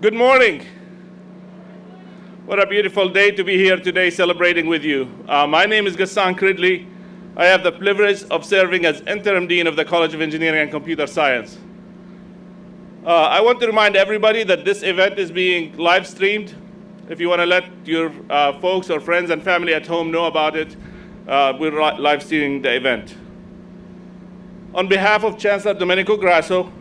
Good morning. What a beautiful day to be here today celebrating with you. My name is Ghassan Cridley. I have the privilege of serving as Interim Dean of the College of Engineering and Computer Science. I want to remind everybody that this event is being live streamed. If you want to let your folks or friends and family at home know about it, we're live streaming the event. On behalf of Chancellor Domenico Grasso,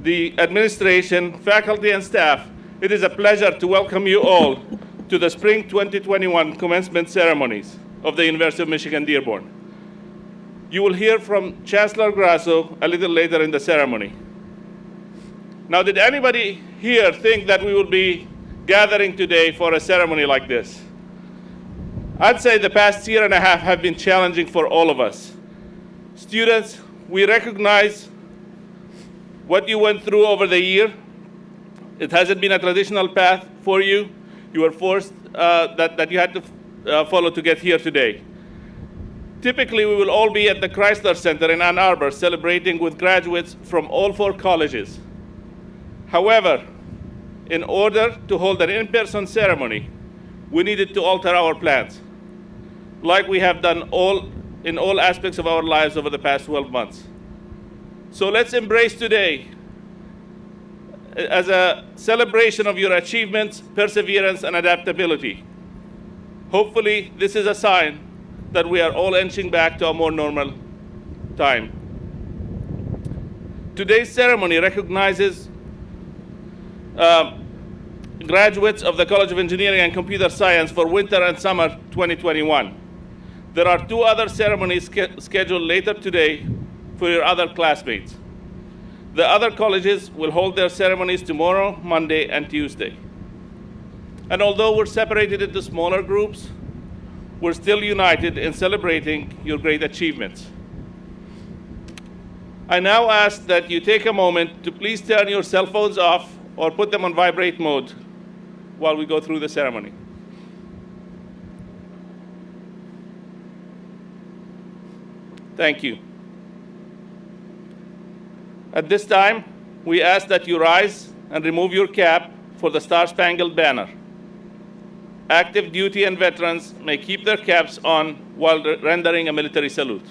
the administration, faculty, and staff, it is a pleasure to welcome you all to the Spring 2021 commencement ceremonies of the University of Michigan-Dearborn. You will hear from Chancellor Grasso a little later in the ceremony. Now, did anybody here think that we will be gathering today for a ceremony like this? I'd say the past year and a half have been challenging for all of us. Students, we recognize what you went through over the year. It hasn't been a traditional path for you. You were forced that you had to follow to get here today. Typically, we will all be at the Chrysler Center in Ann Arbor celebrating with graduates from all 4 colleges. However, in order to hold an in-person ceremony, we needed to alter our plans, like we have done in all aspects of our lives over the past 12 months. So let's embrace today as a celebration of your achievements, perseverance, and adaptability. Hopefully, this is a sign that we are all inching back to a more normal time. Today's ceremony recognizes graduates of the College of Engineering and Computer Science for winter and summer 2021. There are 2 other ceremonies scheduled later today for your other classmates. The other colleges will hold their ceremonies tomorrow, Monday, and Tuesday. And although we're separated into smaller groups, we're still united in celebrating your great achievements. I now ask that you take a moment to please turn your cell phones off or put them on vibrate mode while we go through the ceremony. Thank you. At this time, we ask that you rise and remove your cap for the Star-Spangled Banner. Active duty and veterans may keep their caps on while rendering a military salute.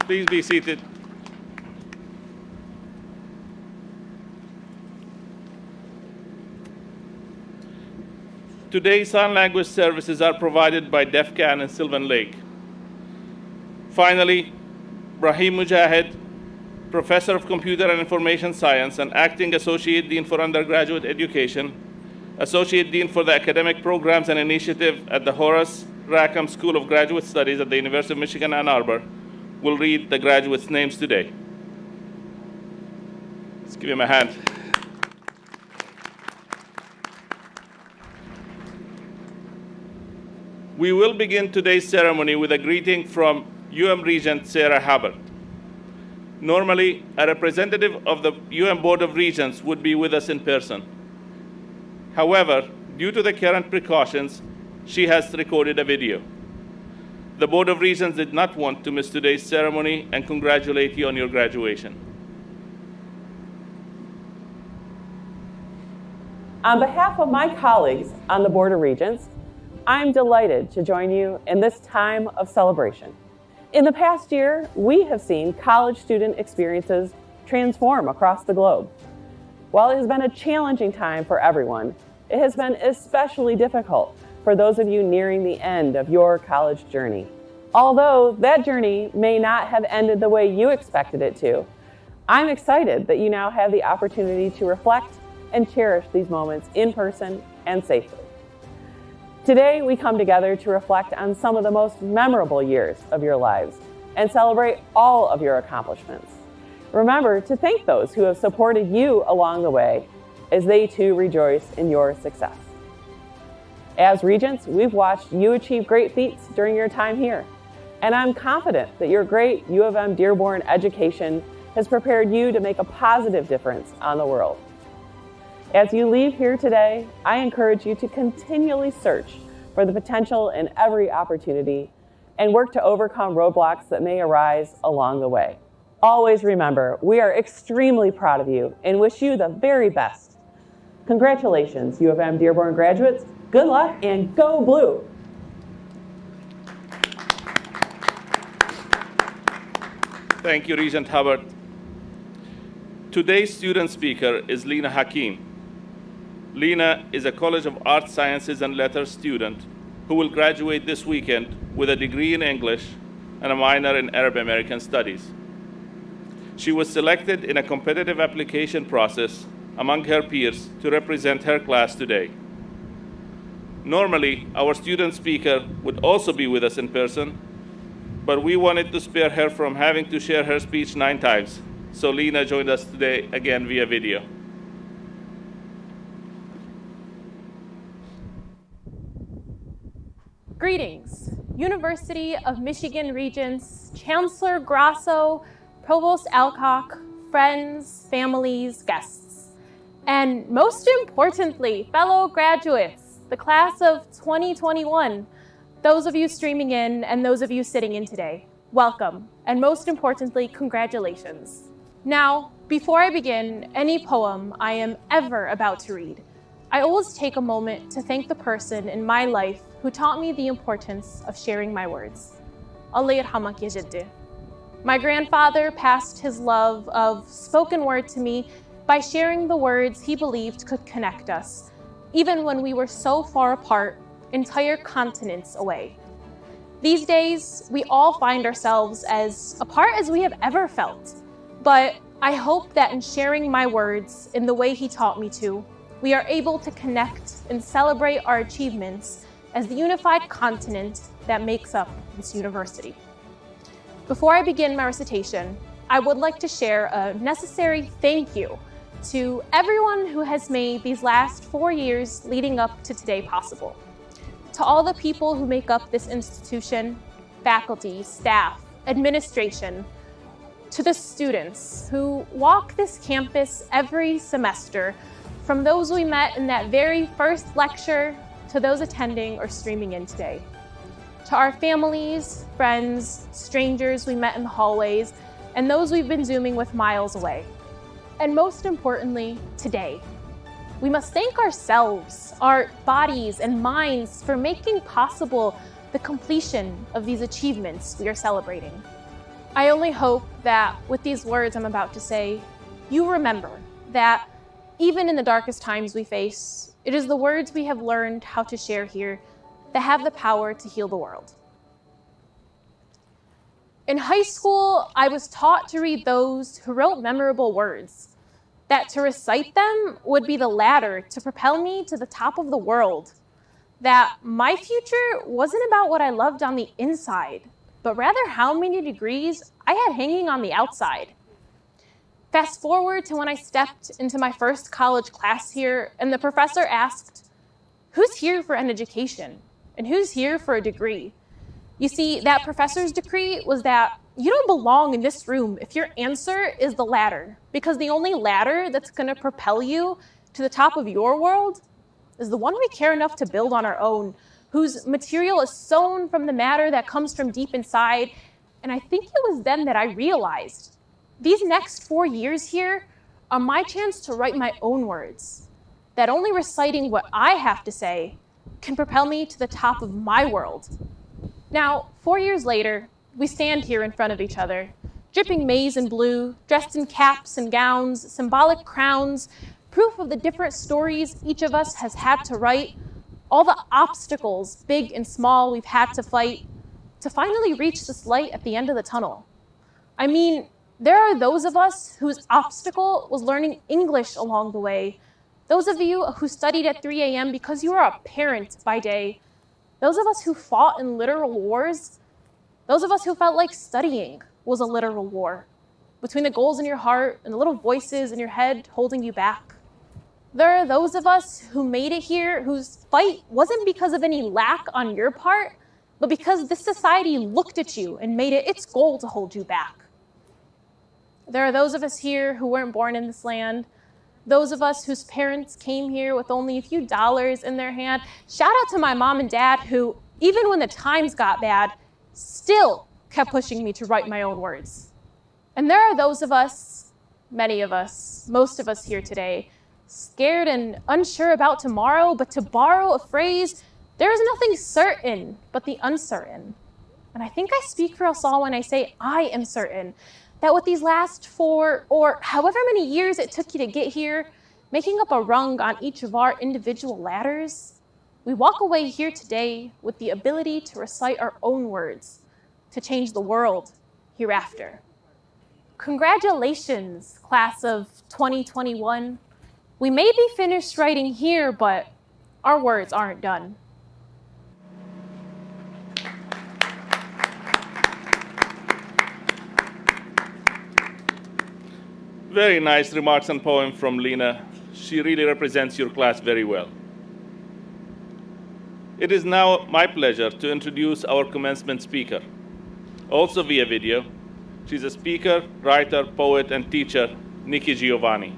Please be seated. Today, sign language services are provided by DEFCAN and Sylvan Lake. Finally, Brahim Mujahid, Professor of Computer and Information Science and Acting Associate Dean for Undergraduate Education, Associate Dean for the Academic Programs and Initiative at the Horace Rackham School of Graduate Studies at the University of Michigan, Ann Arbor, will read the graduates' names today. Let's give him a hand. We will begin today's ceremony with a greeting from UM Regent Sarah Haber. Normally, a representative of the UM Board of Regents would be with us in person. However, due to the current precautions, she has recorded a video. The Board of Regents did not want to miss today's ceremony and congratulate you on your graduation. On behalf of my colleagues on the Board of Regents, I'm delighted to join you in this time of celebration. In the past year, we have seen college student experiences transform across the globe. While it has been a challenging time for everyone, it has been especially difficult for those of you nearing the end of your college journey. Although that journey may not have ended the way you expected it to, I'm excited that you now have the opportunity to reflect and cherish these moments in person and safely. Today, we come together to reflect on some of the most memorable years of your lives and celebrate all of your accomplishments. Remember to thank those who have supported you along the way as they too rejoice in your success. As Regents, we've watched you achieve great feats during your time here, and I'm confident that your great U of M-Dearborn education has prepared you to make a positive difference on the world. As you leave here today, I encourage you to continually search for the potential in every opportunity and work to overcome roadblocks that may arise along the way. Always remember, we are extremely proud of you and wish you the very best. Congratulations, U of M-Dearborn graduates. Good luck and go blue! Thank you, Regent Hubbard. Today's student speaker is Lena Hakim. Lena is a College of Arts, Sciences, and Letters student who will graduate this weekend with a degree in English and a minor in Arab American Studies. She was selected in a competitive application process among her peers to represent her class today. Normally, our student speaker would also be with us in person, but we wanted to spare her from having to share her speech 9 times, so Lena joined us today again via video. Greetings, University of Michigan Regents, Chancellor Grasso, Provost Alcock, friends, families, guests, and most importantly, fellow graduates, the class of 2021, those of you streaming in and those of you sitting in today, welcome, and most importantly, congratulations. Now, before I begin any poem I am ever about to read, I always take a moment to thank the person in my life who taught me the importance of sharing my words. Allah yarhamak ya jaddi. My grandfather passed his love of spoken word to me by sharing the words he believed could connect us, even when we were so far apart, entire continents away. These days, we all find ourselves as apart as we have ever felt, but I hope that in sharing my words in the way he taught me to, we are able to connect and celebrate our achievements as the unified continent that makes up this university. Before I begin my recitation, I would like to share a necessary thank you to everyone who has made these last 4 years leading up to today possible. To all the people who make up this institution, faculty, staff, administration, to the students who walk this campus every semester, from those we met in that very first lecture to those attending or streaming in today. To our families, friends, strangers we met in the hallways, and those we've been Zooming with miles away. And most importantly, today, we must thank ourselves, our bodies and minds for making possible the completion of these achievements we are celebrating. I only hope that with these words I'm about to say, you remember that even in the darkest times we face, it is the words we have learned how to share here that have the power to heal the world. In high school, I was taught to read those who wrote memorable words, that to recite them would be the ladder to propel me to the top of the world, that my future wasn't about what I loved on the inside, but rather how many degrees I had hanging on the outside. Fast forward to when I stepped into my first college class here and the professor asked, "Who's here for an education? And who's here for a degree?" You see, that professor's decree was that you don't belong in this room if your answer is the ladder, because the only ladder that's going to propel you to the top of your world is the one we care enough to build on our own, whose material is sewn from the matter that comes from deep inside. And I think it was then that I realized these next 4 years here are my chance to write my own words, that only reciting what I have to say can propel me to the top of my world. Now, 4 years later, we stand here in front of each other, dripping maize and blue, dressed in caps and gowns, symbolic crowns, proof of the different stories each of us has had to write, all the obstacles, big and small, we've had to fight to finally reach this light at the end of the tunnel. I mean, there are those of us whose obstacle was learning English along the way, those of you who studied at 3 a.m. because you are a parent by day, those of us who fought in literal wars, those of us who felt like studying was a literal war, between the goals in your heart and the little voices in your head holding you back. There are those of us who made it here whose fight wasn't because of any lack on your part, but because this society looked at you and made it its goal to hold you back. There are those of us here who weren't born in this land, those of us whose parents came here with only a few dollars in their hand. Shout out to my mom and dad who, even when the times got bad, still kept pushing me to write my own words. And there are those of us, many of us, most of us here today, scared and unsure about tomorrow, but to borrow a phrase, there is nothing certain but the uncertain. And I think I speak for us all when I say I am certain that with these last 4 or however many years it took you to get here, making up a rung on each of our individual ladders, we walk away here today with the ability to recite our own words, to change the world hereafter. Congratulations, class of 2021. We may be finished writing here, but our words aren't done. Very nice remarks and poem from Lena. She really represents your class very well. It is now my pleasure to introduce our commencement speaker, also via video. She's a speaker, writer, poet, and teacher, Nikki Giovanni.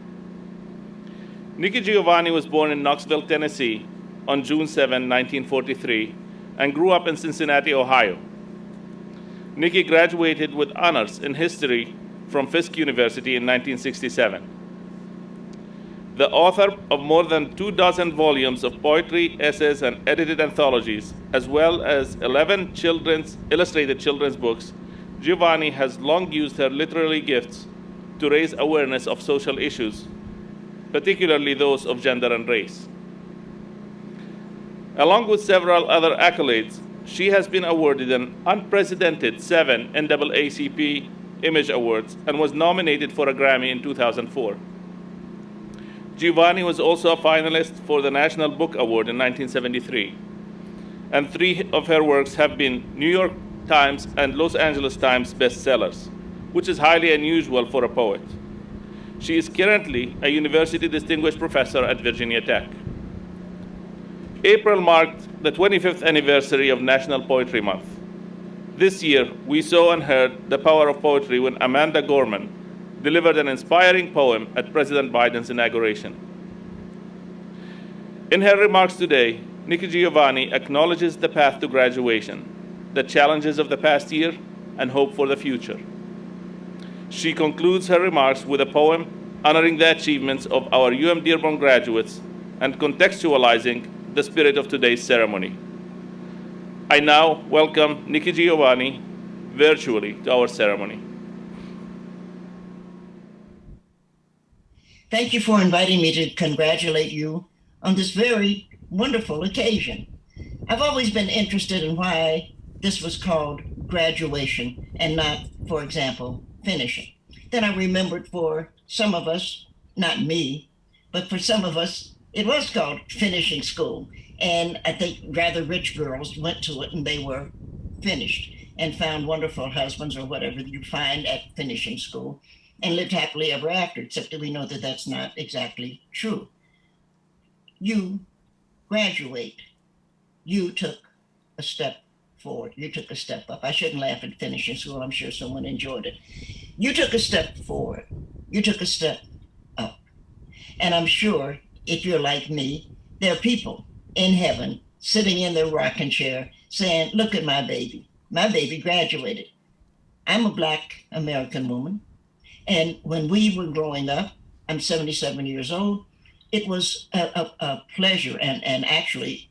Nikki Giovanni was born in Knoxville, Tennessee on June 7, 1943, and grew up in Cincinnati, Ohio. Nikki graduated with honors in history from Fisk University in 1967. The author of more than 24 volumes of poetry, essays, and edited anthologies, as well as 11 illustrated children's books, Giovanni has long used her literary gifts to raise awareness of social issues, particularly those of gender and race. Along with several other accolades, she has been awarded an unprecedented 7 NAACP Image Awards and was nominated for a Grammy in 2004. Giovanni was also a finalist for the National Book Award in 1973, and 3 of her works have been New York Times and Los Angeles Times bestsellers, which is highly unusual for a poet. She is currently a University Distinguished Professor at Virginia Tech. April marked the 25th anniversary of National Poetry Month. This year, we saw and heard the power of poetry when Amanda Gorman delivered an inspiring poem at President Biden's inauguration. In her remarks today, Nikki Giovanni acknowledges the path to graduation, the challenges of the past year, and hope for the future. She concludes her remarks with a poem honoring the achievements of our UM-Dearborn graduates and contextualizing the spirit of today's ceremony. I now welcome Nikki Giovanni virtually to our ceremony. Thank you for inviting me to congratulate you on this very wonderful occasion. I've always been interested in why this was called graduation and not, for example, finishing. Then I remembered for some of us, not me, but for some of us, it was called finishing school. And I think rather rich girls went to it and they were finished and found wonderful husbands or whatever you find at finishing school and lived happily ever after, except that we know that that's not exactly true. You graduate. You took a step forward. You took a step up. I shouldn't laugh at finishing school. I'm sure someone enjoyed it. You took a step forward. You took a step up. And I'm sure if you're like me, there are people in heaven sitting in their rocking chair saying, look at my baby. My baby graduated. I'm a Black American woman. And when we were growing up, I'm 77 years old, it was a pleasure and actually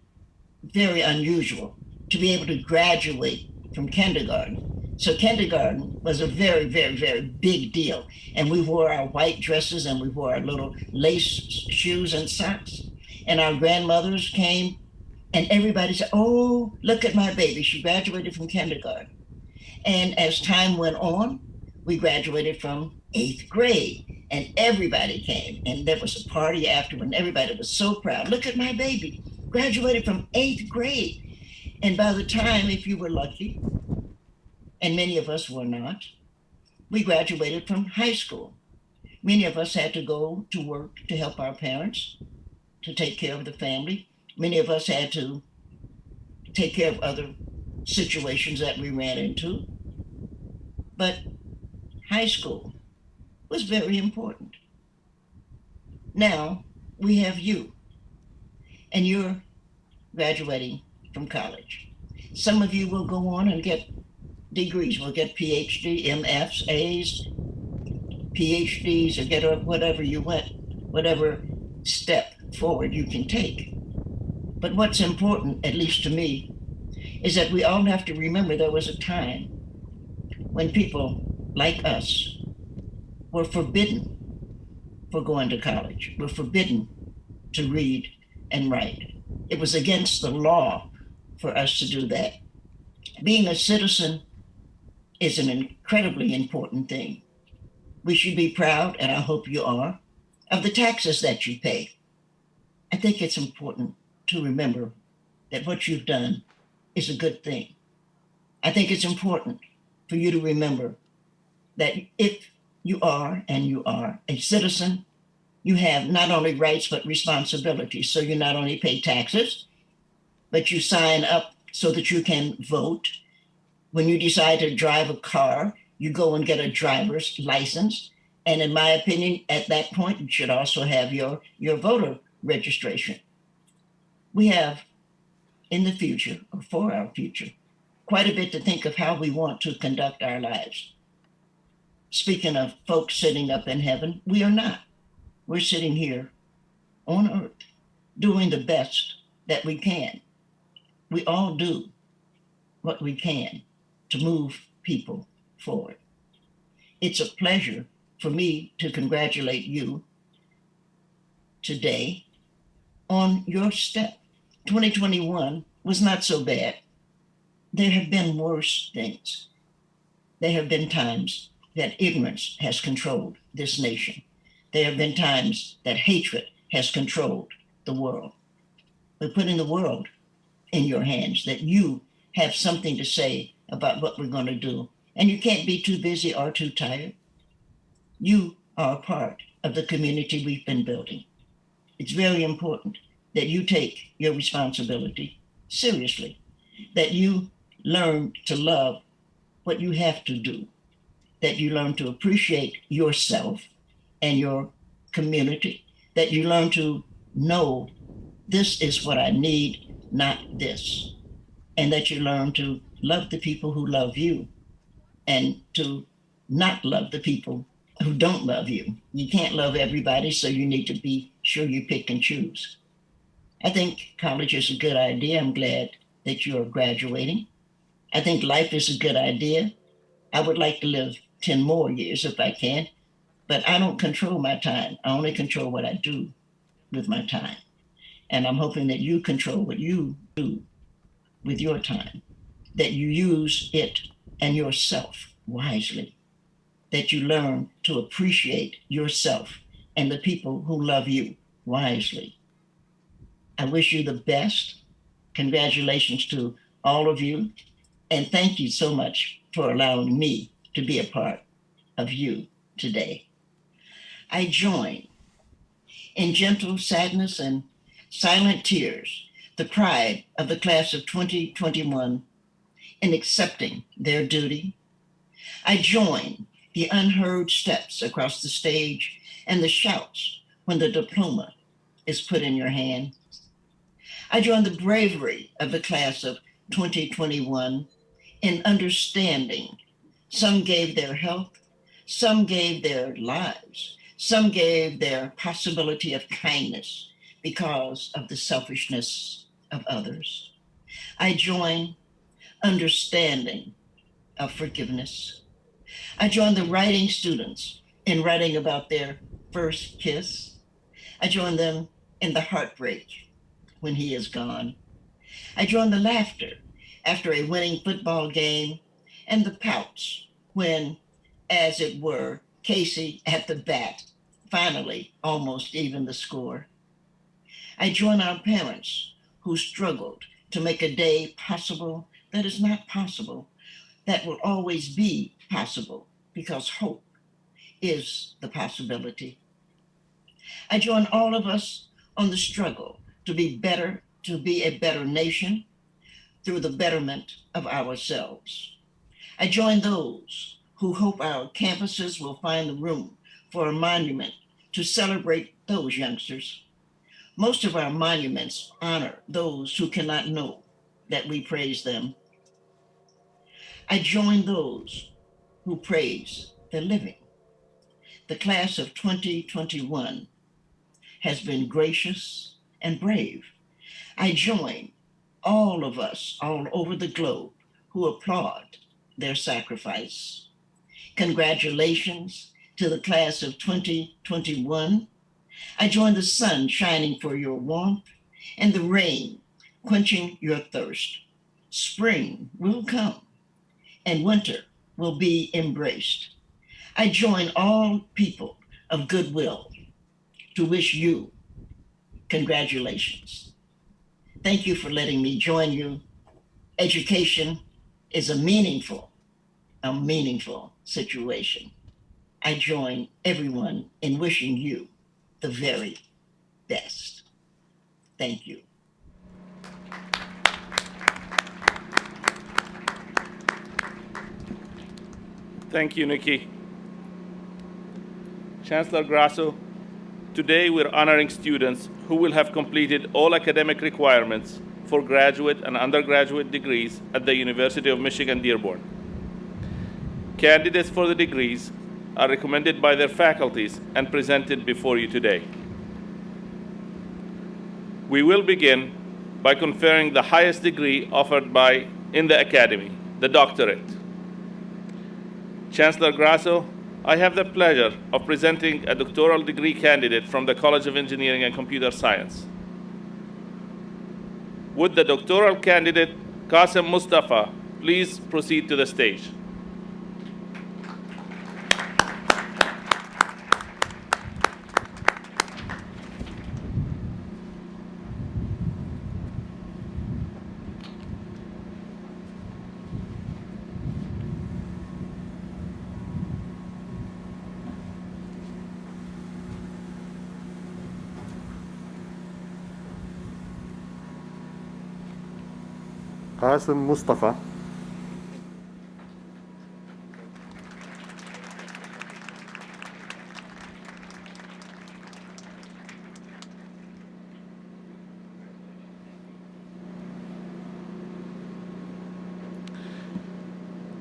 very unusual to be able to graduate from kindergarten. So kindergarten was a very, very, very big deal. And we wore our white dresses and we wore our little lace shoes and socks. And our grandmothers came and everybody said, "Oh, look at my baby. She graduated from kindergarten." And as time went on, we graduated from 8th grade and everybody came. And there was a party afterward and everybody was so proud. "Look at my baby, graduated from 8th grade." And by the time, if you were lucky, and many of us were not, we graduated from high school. Many of us had to go to work to help our parents, to take care of the family. Many of us had to take care of other situations that we ran into. But high school was very important. Now we have you, and you're graduating from college. Some of you will go on and get degrees, will get PhD, MFs, A's, PhDs, or get whatever you went, whatever step forward you can take. But what's important, at least to me, is that we all have to remember there was a time when people like us were forbidden for going to college, were forbidden to read and write. It was against the law for us to do that. Being a citizen is an incredibly important thing. We should be proud, and I hope you are, of the taxes that you pay. I think it's important to remember that what you've done is a good thing. I think it's important for you to remember that if you are, and you are, a citizen, you have not only rights but responsibilities. So you not only pay taxes, but you sign up so that you can vote. When you decide to drive a car, you go and get a driver's license. And in my opinion, at that point, you should also have your voter registration. We have in the future, or for our future, quite a bit to think of how we want to conduct our lives. Speaking of folks sitting up in heaven, we are not. We're sitting here on earth doing the best that we can. We all do what we can to move people forward. It's a pleasure for me to congratulate you today on your step. 2021 was not so bad. There have been worse things. There have been times that ignorance has controlled this nation. There have been times that hatred has controlled the world. We're putting the world in your hands, that you have something to say about what we're going to do. And you can't be too busy or too tired. You are a part of the community we've been building. It's very important that you take your responsibility seriously, that you learn to love what you have to do, that you learn to appreciate yourself and your community, that you learn to know this is what I need, not this, and that you learn to love the people who love you and to not love the people who don't love you. You can't love everybody, so you need to be sure you pick and choose. I think college is a good idea. I'm glad that you're graduating. I think life is a good idea. I would like to live 10 more years if I can, but I don't control my time. I only control what I do with my time. And I'm hoping that you control what you do with your time, that you use it and yourself wisely, that you learn to appreciate yourself and the people who love you wisely. I wish you the best. Congratulations to all of you. And thank you so much for allowing me to be a part of you today. I join in gentle sadness and silent tears the pride of the class of 2021 in accepting their duty. I join the unheard steps across the stage and the shouts when the diploma is put in your hand. I join the bravery of the class of 2021 in understanding. Some gave their health, some gave their lives, Some gave their possibility of kindness because of the selfishness of others. I join understanding of forgiveness. I join the writing students in writing about their first kiss. I join them in the heartbreak when he is gone. I join the laughter after a winning football game and the pouts when, as it were, Casey at the bat finally almost evened the score. I join our parents who struggled to make a day possible that is not possible, that will always be possible because hope is the possibility. I join all of us on the struggle to be better, to be a better nation through the betterment of ourselves. I join those who hope our campuses will find the room for a monument to celebrate those youngsters. Most of our monuments honor those who cannot know that we praise them. I join those who praise the living. The class of 2021 has been gracious and brave. I join all of us all over the globe who applaud their sacrifice. Congratulations to the class of 2021. I join the sun shining for your warmth and the rain quenching your thirst. Spring will come and winter will be embraced. I join all people of goodwill to wish you congratulations. Thank you for letting me join you. Education is a meaningful situation. I join everyone in wishing you the very best. Thank you. Thank you, Nikki. Chancellor Grasso, today we're honoring students who will have completed all academic requirements for graduate and undergraduate degrees at the University of Michigan-Dearborn. Candidates for the degrees are recommended by their faculties and presented before you today. We will begin by conferring the highest degree offered in the academy, the doctorate. Chancellor Grasso, I have the pleasure of presenting a doctoral degree candidate from the College of Engineering and Computer Science. Would the doctoral candidate, Qasim Mustafa, please proceed to the stage? Qasim Mustafa.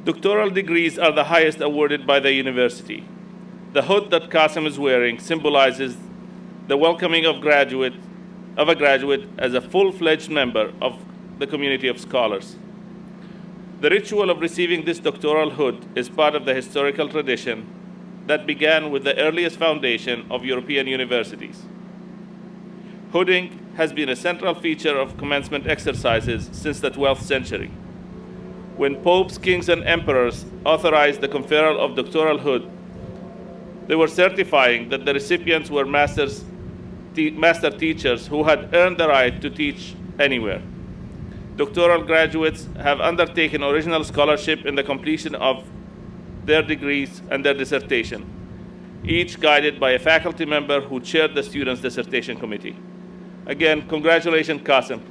Doctoral degrees are the highest awarded by the university. The hood that Qasim is wearing symbolizes the welcoming of a graduate as a full-fledged member of the community of scholars. The ritual of receiving this doctoral hood is part of the historical tradition that began with the earliest foundation of European universities. Hooding has been a central feature of commencement exercises since the 12th century. When popes, kings, and emperors authorized the conferral of doctoral hood, they were certifying that the recipients were master teachers who had earned the right to teach anywhere. Doctoral graduates have undertaken original scholarship in the completion of their degrees and their dissertation, each guided by a faculty member who chaired the students' dissertation committee. Again, congratulations, Qasim.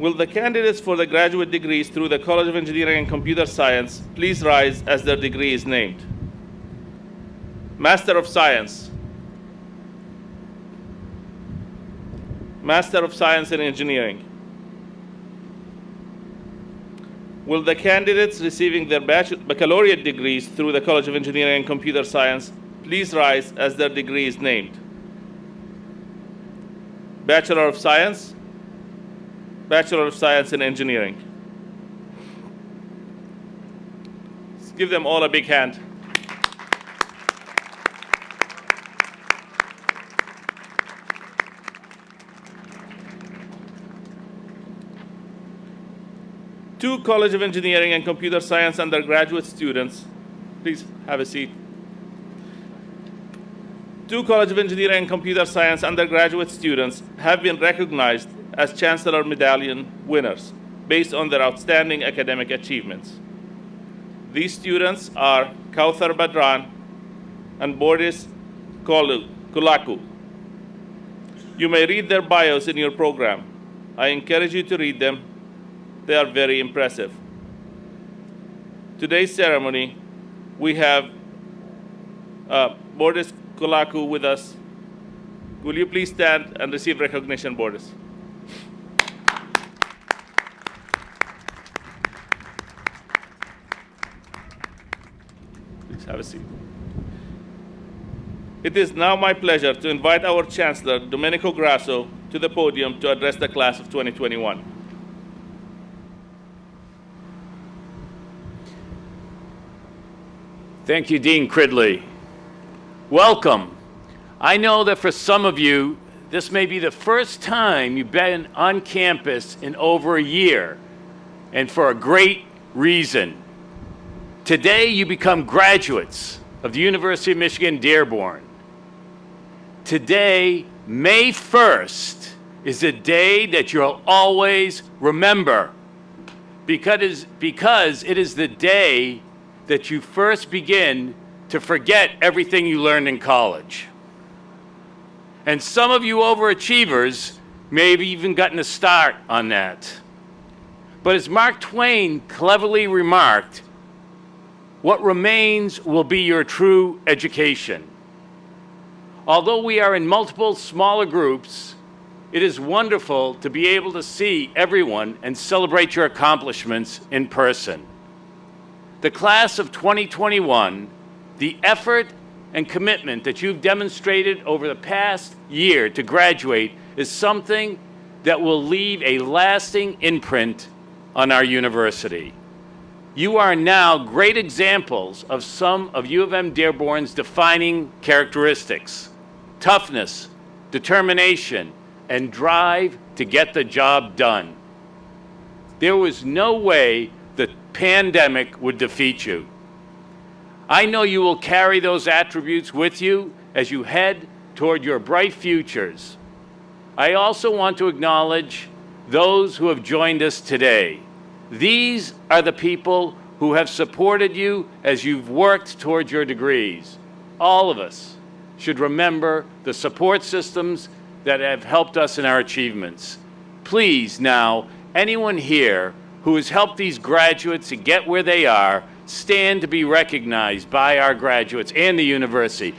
Will the candidates for the graduate degrees through the College of Engineering and Computer Science please rise as their degree is named? Master of Science. Master of Science in Engineering. Will the candidates receiving their baccalaureate degrees through the College of Engineering and Computer Science please rise as their degree is named? Bachelor of Science. Bachelor of Science in Engineering. Let's give them all a big hand. Two College of Engineering and Computer Science undergraduate students, please have a seat. Two College of Engineering and Computer Science undergraduate students have been recognized as Chancellor Medallion winners based on their outstanding academic achievements. These students are Kauthar Badran and Boris Kulaku. You may read their bios in your program. I encourage you to read them. They are very impressive. Today's ceremony, we have Boris Kulaku with us. Will you please stand and receive recognition, Boris? Please have a seat. It is now my pleasure to invite our Chancellor, Domenico Grasso, to the podium to address the class of 2021. Thank you, Dean Cridley. Welcome. I know that for some of you, this may be the first time you've been on campus in over a year, and for a great reason. Today, you become graduates of the University of Michigan-Dearborn. Today, May 1st, is a day that you'll always remember because it is the day that you first begin to forget everything you learned in college. And some of you overachievers may have even gotten a start on that. But as Mark Twain cleverly remarked, what remains will be your true education. Although we are in multiple smaller groups, it is wonderful to be able to see everyone and celebrate your accomplishments in person. The class of 2021, the effort and commitment that you've demonstrated over the past year to graduate is something that will leave a lasting imprint on our university. You are now great examples of some of U of M-Dearborn's defining characteristics: toughness, determination, and drive to get the job done. There was no way the pandemic would defeat you. I know you will carry those attributes with you as you head toward your bright futures. I also want to acknowledge those who have joined us today. These are the people who have supported you as you've worked towards your degrees. All of us should remember the support systems that have helped us in our achievements. Please now, anyone here who has helped these graduates to get where they are, stand to be recognized by our graduates and the university.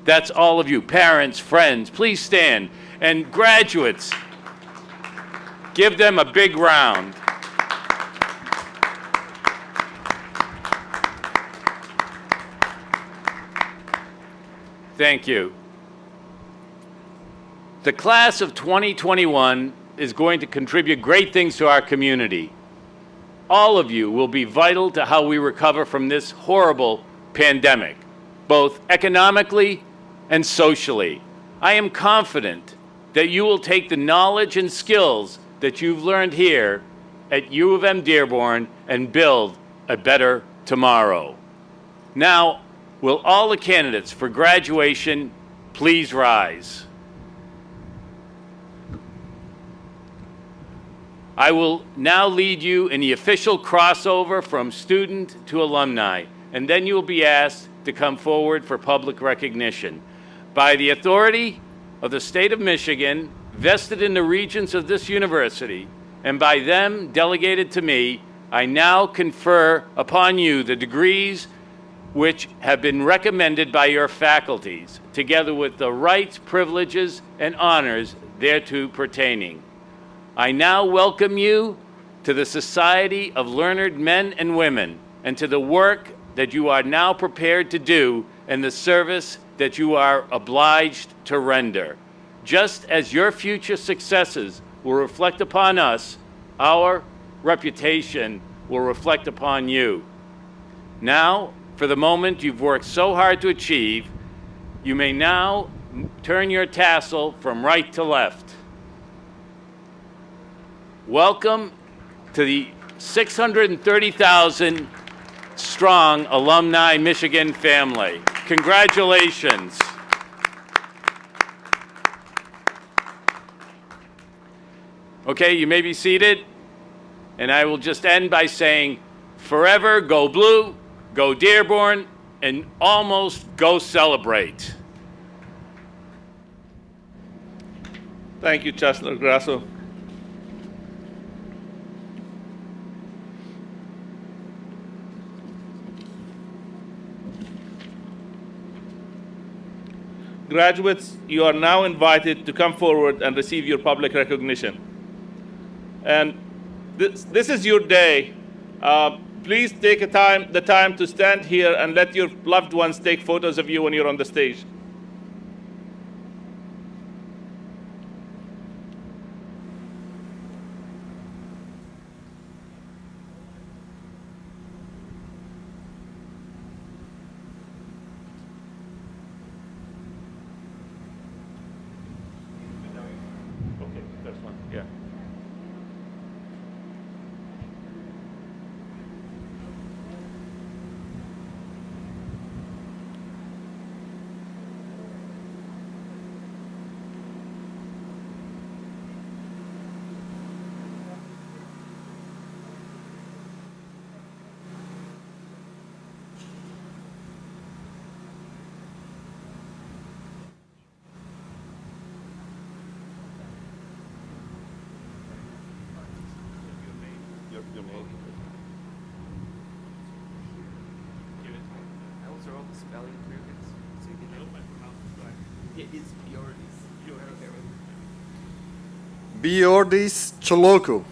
That's all of you, parents, friends, please stand. And graduates, give them a big round. Thank you. The class of 2021 is going to contribute great things to our community. All of you will be vital to how we recover from this horrible pandemic, both economically and socially. I am confident that you will take the knowledge and skills that you've learned here at U of M-Dearborn and build a better tomorrow. Now, will all the candidates for graduation please rise? I will now lead you in the official crossover from student to alumni, and then you will be asked to come forward for public recognition. By the authority of the state of Michigan, vested in the regents of this university, and by them delegated to me, I now confer upon you the degrees which have been recommended by your faculties, together with the rights, privileges, and honors thereto pertaining. I now welcome you to the society of learned men and women, and to the work that you are now prepared to do and the service that you are obliged to render. Just as your future successes will reflect upon us, our reputation will reflect upon you. Now, for the moment you've worked so hard to achieve, you may now turn your tassel from right to left. Welcome to the 630,000 strong alumni Michigan family. Congratulations. Okay, you may be seated, and I will just end by saying, forever go blue, go Dearborn, and almost go celebrate. Thank you, Chancellor Grasso. Graduates, you are now invited to come forward and receive your public recognition. And this is your day. Please take the time to stand here and let your loved ones take photos of you when you're on the stage. Okay, that's fine. Yeah. Your name. Those are all the spelling improvements. So you can know my pronunciation. Yeah, it's Biordis Choloku.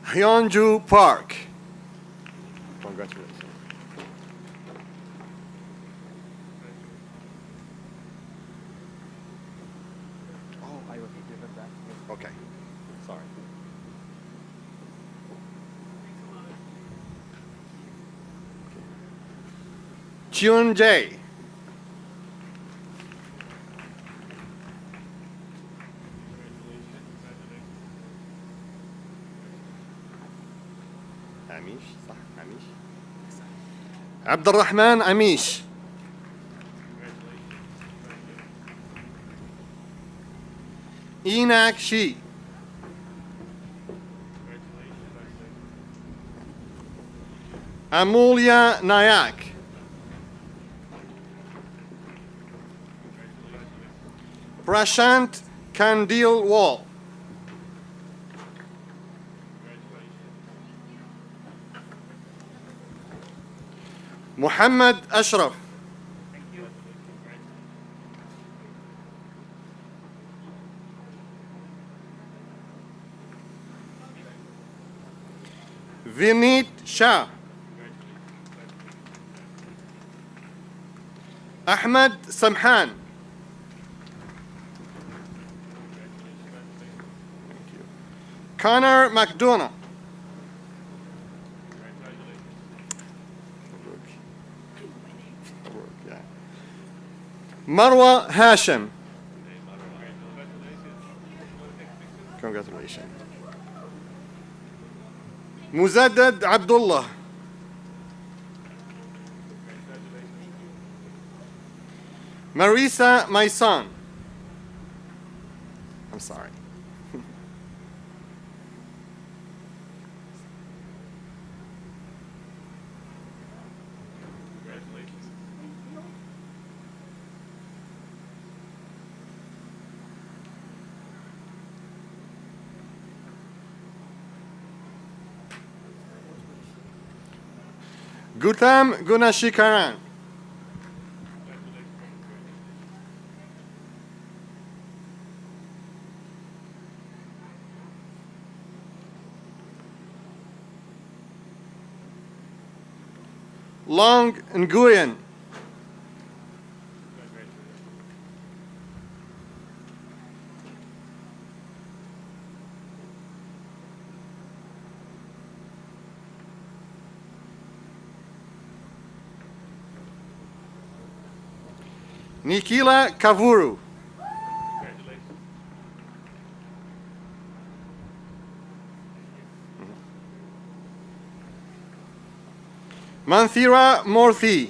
Hyunju Park. Congratulations. Oh, I will give it back. Okay. Sorry. Chun Jae. عميش صح عميش عبد الرحمن عميش إيناك شي أموليا ناياك Prashant Kandil Wall محمد أشرف Vinit Shah Ahmed Samhan Connor McDonough Marwa Hashim. Congratulations. Muzaddad Abdullah. Marisa, my son. I'm sorry. Gutam Gunashikaran. Long Nguyen. Nikila Kavuru. Manthira Morthy.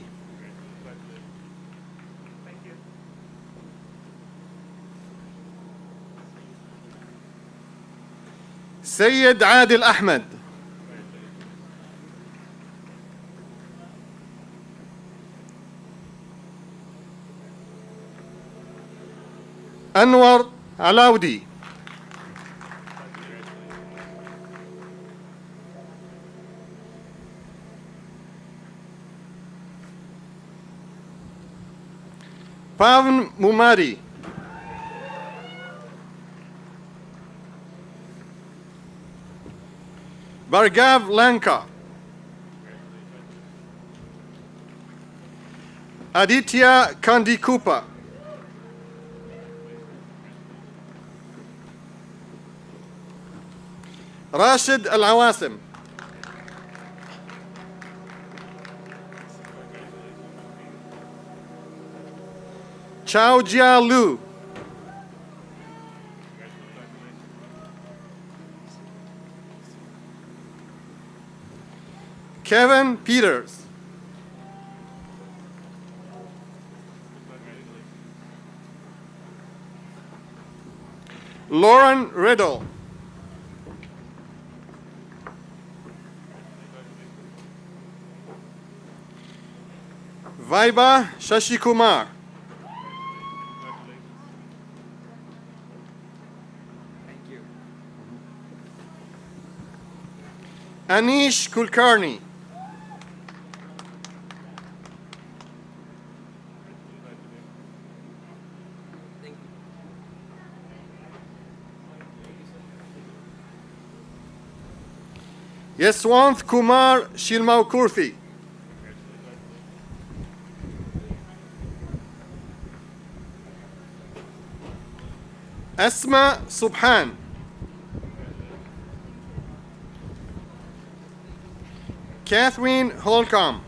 Syed Adil Ahmed. Anwar Alaudi. Pavan Mumari. Bhargav Lanka. Aditya Kandikupa. Rashid Al-Awasim. Chao Jia Lu. Kevin Peters. Lauren Riddle. Vaiba Shashikumar. Thank you. Anish Kulkarni. Thank you. Yeswanth Kumar Shilmaukurthi. Asma Subhan. Catherine Holcomb.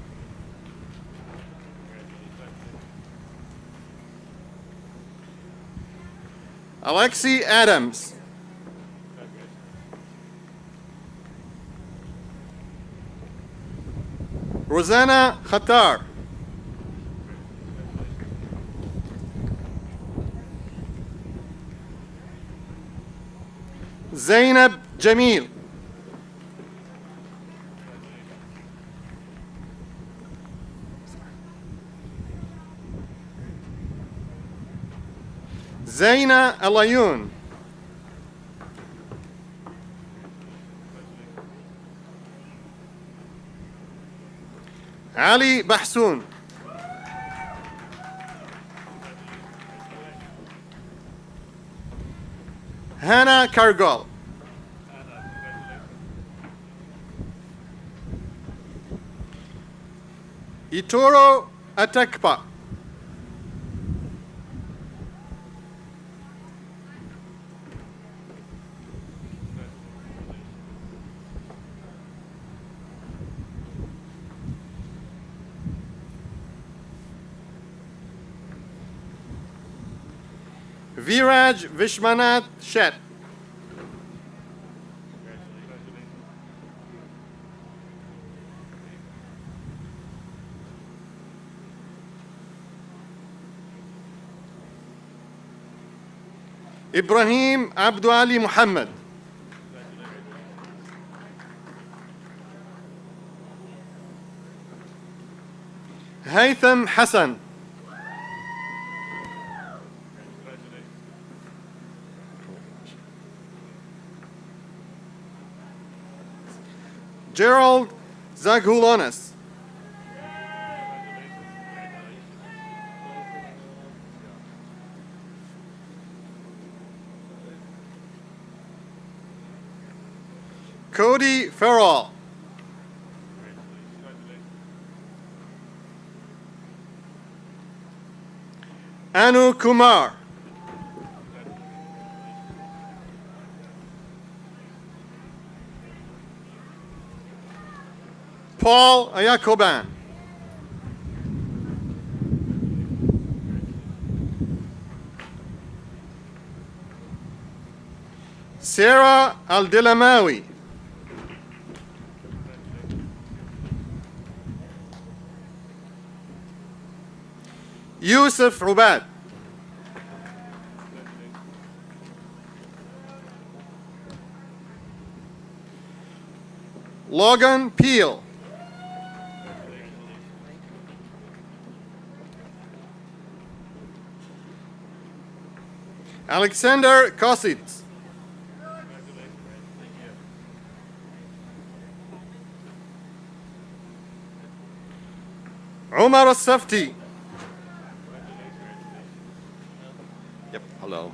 Alexi Adams. Rosanna Khatar. Zainab Jamil. Zaina Alayun. Ali Bahsoon. Hannah Kargal. Itoro Atakpa. Viraj Vishwanath Shet. إبراهيم عبد علي محمد. هيثم حسن. Gerald Zaghulonis. Cody Farrell. Anu Kumar. Paul Ayakoban. Sarah Al-Dilamawi. Yusuf Rubad. Logan Peel. Alexander Kositz. Omar Al-Safti. Yep, hello.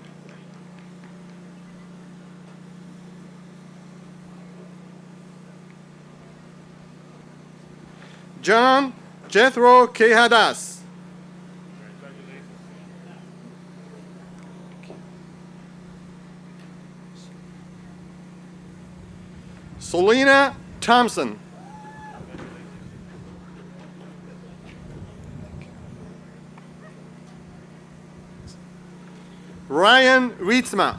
John Jethro Kehadas. Selena Thompson. Ryan Rietzma.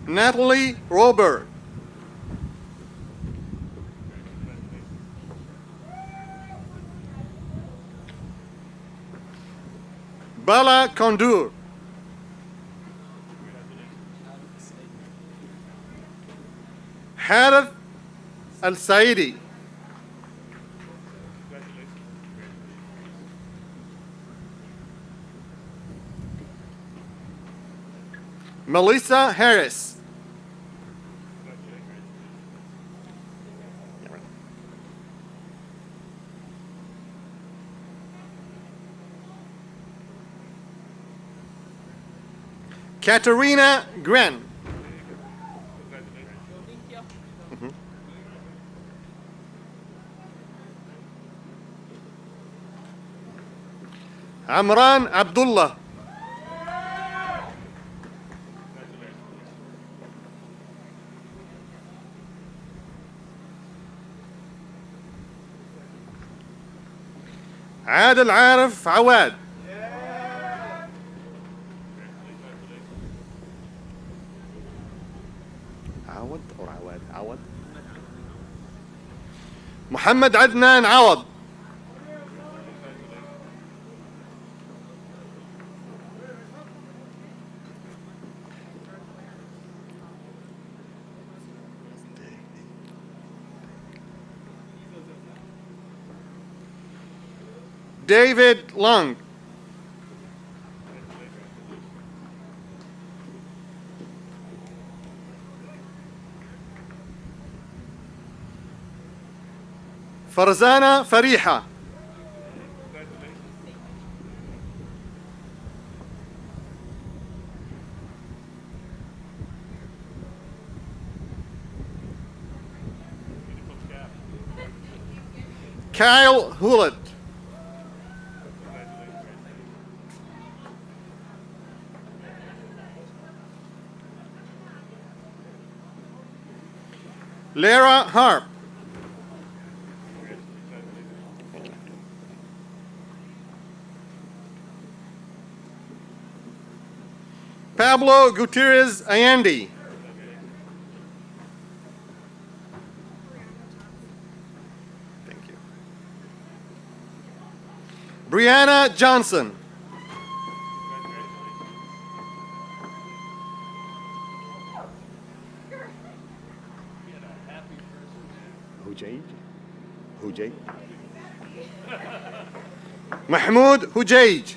Natalie Robert. Bala Kondur. Harith Al-Saidi. Melissa Harris. Katerina Gren. Amran Abdullah. عادل عارف عواد. عوض or عواد عوض. محمد عدنان عوض. David Lung. Farzana Fariha. Kyle Hewlett. Lara Harp. Pablo Gutierrez Allende. Thank you. Brianna Johnson. Hujay. Mahmoud Hujaj.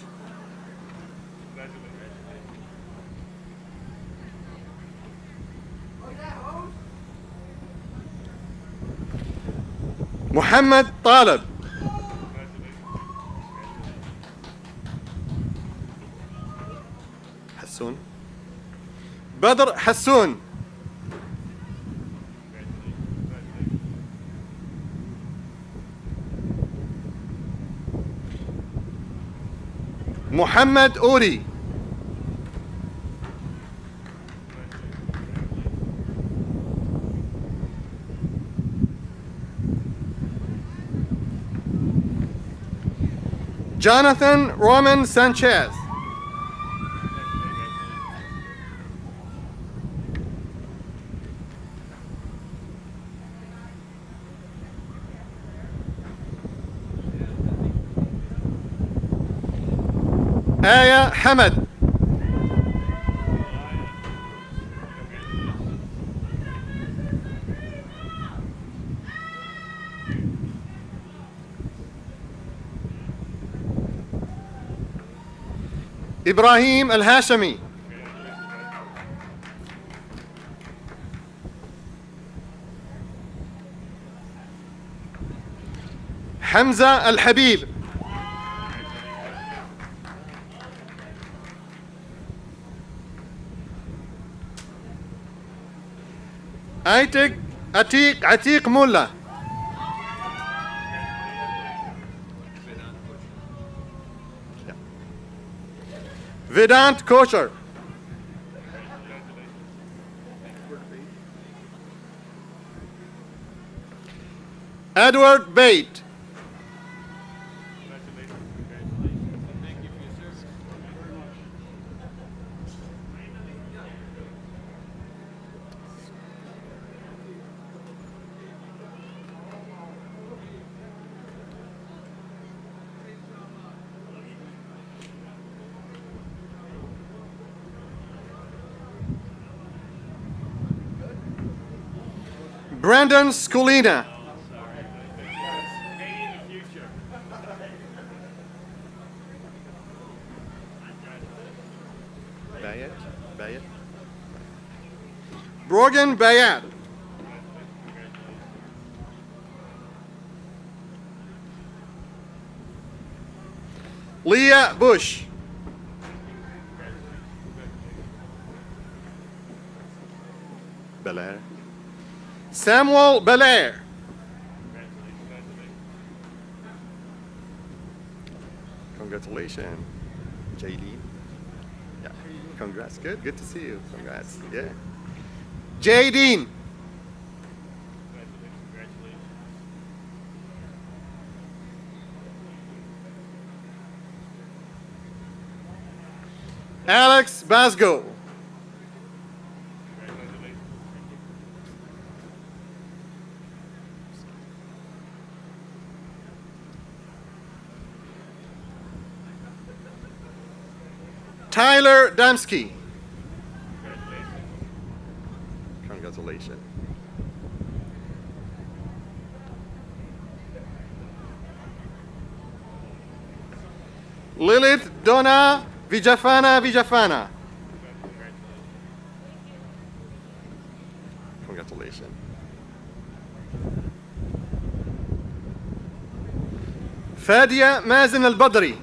Muhammad Talib. Hassoun. Badr Hassoun. Muhammad Uri. Jonathan Roman Sanchez. Aya Hamad. Ibrahim Al-Hashimi. Hamza Al-Habib. Atiq Mullah. Vedant Kochar. Edward Bate. Brandon Scolina. Bayat. Brogan Bayat. Leah Bush. Belair. Samuel Belair. Congratulations, JD. Yeah, congrats. Good to see you. Congrats. Yeah. JD. Alex Basgo. Tyler Damsky. Congratulations. Lilith Donna Vijafana. Congratulations. Fadia Mazen Al-Badri.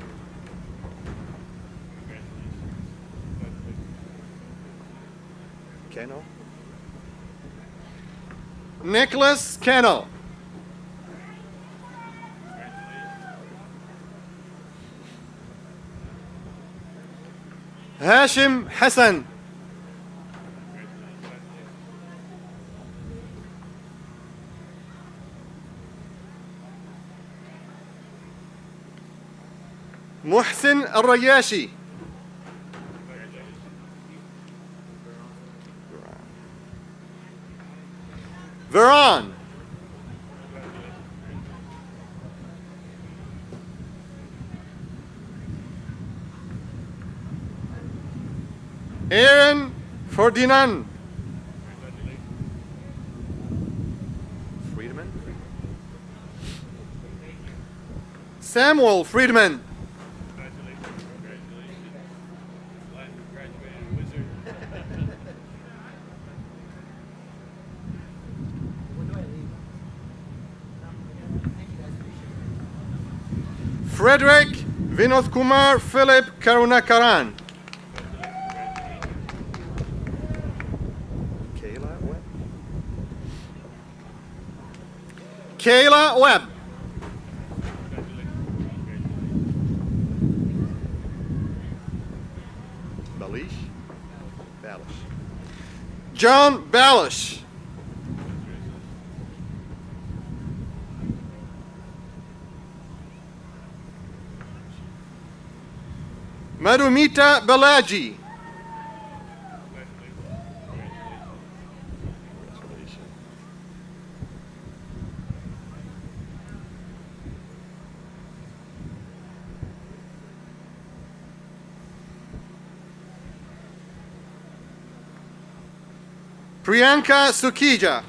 Kennel. Nicholas Kennel. Hashim Hassan. Muhsin Al-Rayashi. Veron. Aaron Ferdinand. Friedman. Samuel Friedman. Frederick Vinod Kumar Philip Karunakaran. Kayla Webb. Balish. John Balish. Madhumita Balaji. Priyanka Sukija.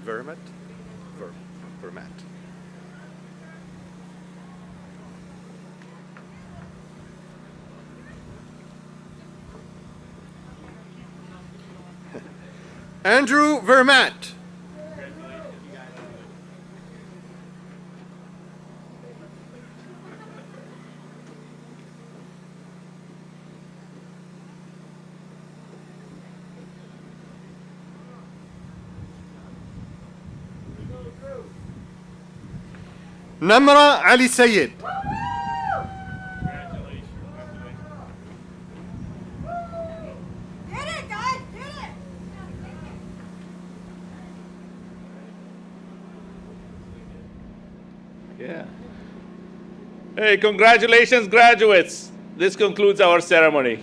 Vermat. Andrew Vermat. Namra Ali Sayed. Yeah. Hey, congratulations, graduates. This concludes our ceremony.